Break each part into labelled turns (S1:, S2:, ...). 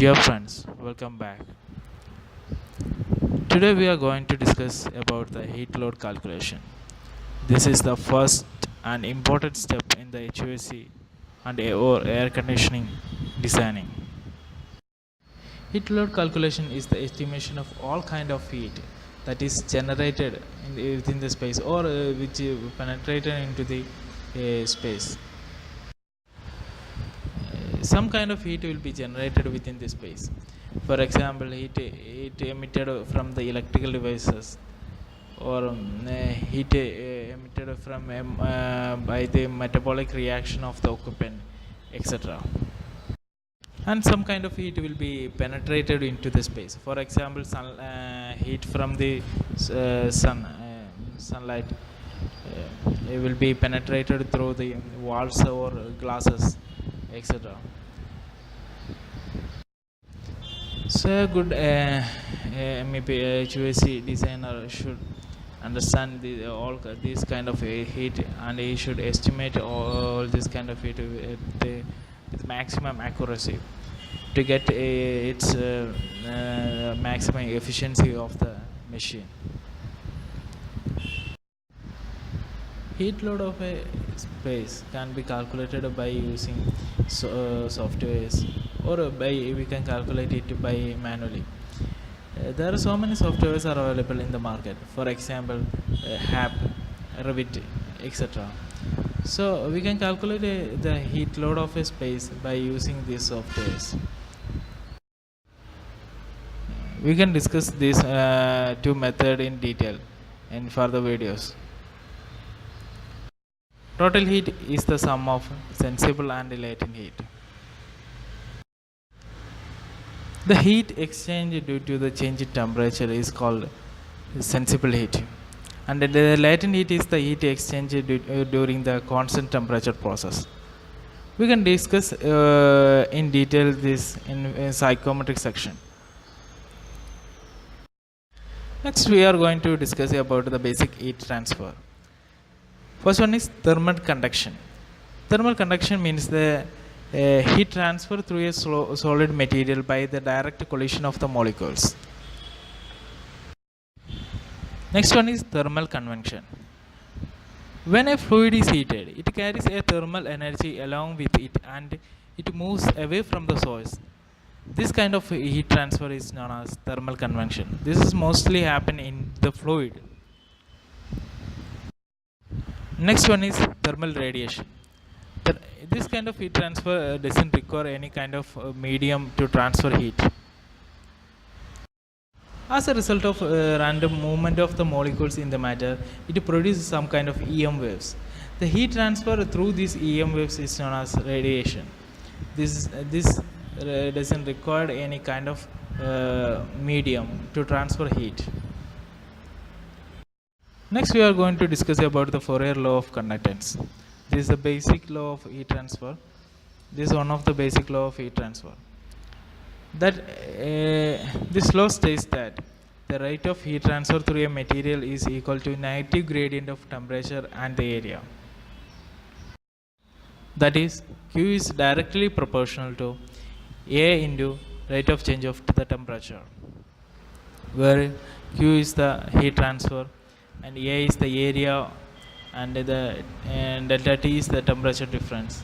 S1: Dear friends, welcome back. Today we are going to discuss about the heat load calculation. This is the first and important step in the HVAC and or air conditioning designing. Heat load calculation is the estimation of all kind of heat that is generated within the space or which penetrated into the space. Some kind of heat will be generated within the space. For example, heat emitted from the electrical devices or heat emitted from by the metabolic reaction of the occupant, etc. And some kind of heat will be penetrated into the space. For example, heat from the sunlight it will be penetrated through the walls or glasses, etc. So a good maybe HVAC designer should understand these kind of heat, and he should estimate all this kind of heat with maximum accuracy to get its maximum efficiency of the machine. Heat load of a space can be calculated by using softwares, or we can calculate it by manually. There are so many softwares are available in the market. For example, HAP, Revit, etc. So we can calculate the heat load of a space by using these softwares. We can discuss these two methods in detail in further videos. Total heat is the sum of sensible and latent heat. The heat exchange due to the change in temperature is called sensible heat, and the latent heat is the heat exchange during the constant temperature process. We can discuss in detail this in psychometric section. Next, we are going to discuss about the basic heat transfer. First one is thermal conduction. Thermal conduction means the heat transfer through a solid material by the direct collision of the molecules. Next one is thermal convection. When a fluid is heated, it carries a thermal energy along with it and it moves away from the source. This kind of heat transfer is known as thermal convection. This is mostly happen in the fluid. Next one is thermal radiation. This kind of heat transfer doesn't require any kind of medium to transfer heat. As a result of random movement of the molecules in the matter, it produces some kind of EM waves. The heat transfer through these EM waves is known as radiation. This doesn't require any kind of medium to transfer heat. Next, we are going to discuss about the Fourier law of conductance. This is the basic law of heat transfer. This is one of the basic law of heat transfer. That this law states that the rate of heat transfer through a material is equal to negative gradient of temperature and the area. That is, Q is directly proportional to A into rate of change of the temperature, where Q is the heat transfer and A is the area and delta T is the temperature difference.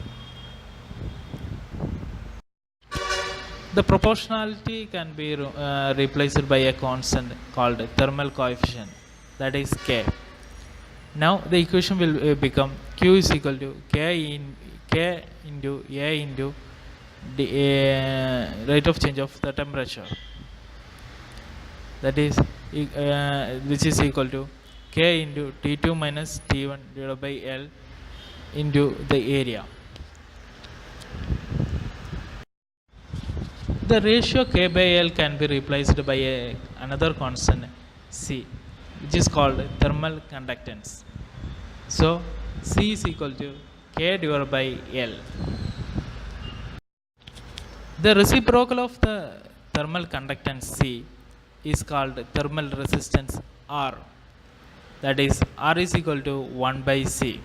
S1: The proportionality can be replaced by a constant called thermal coefficient, that is K. Now the equation will become Q is equal to K into A into the rate of change of the temperature, that is which is equal to K into T2 minus T1 divided by L into the area. The ratio K by L can be replaced by another constant C, which is called thermal conductance. So C is equal to K divided by L. The reciprocal of the thermal conductance C is called thermal resistance R. That is, R is equal to 1 by C.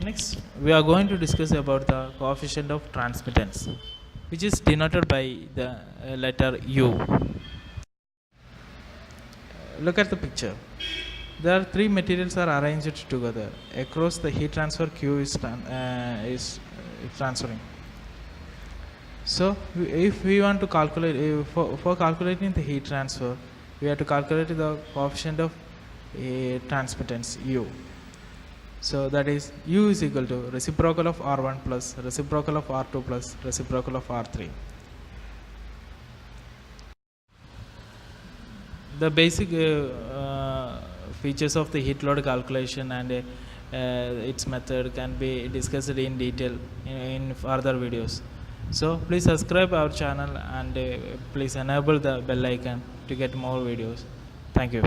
S1: Next, we are going to discuss about the coefficient of transmittance. which is denoted by the letter U. Look at the picture. There are three materials are arranged together. Across the heat transfer Q is transferring. So if we want to calculate, for calculating the heat transfer, we have to calculate the coefficient of transmittance U. So that is U is equal to reciprocal of R1 plus reciprocal of R2 plus reciprocal of R3. The basic features of the heat load calculation and its method can be discussed in detail in further videos. So please subscribe our channel and please enable the bell icon to get more videos. Thank you.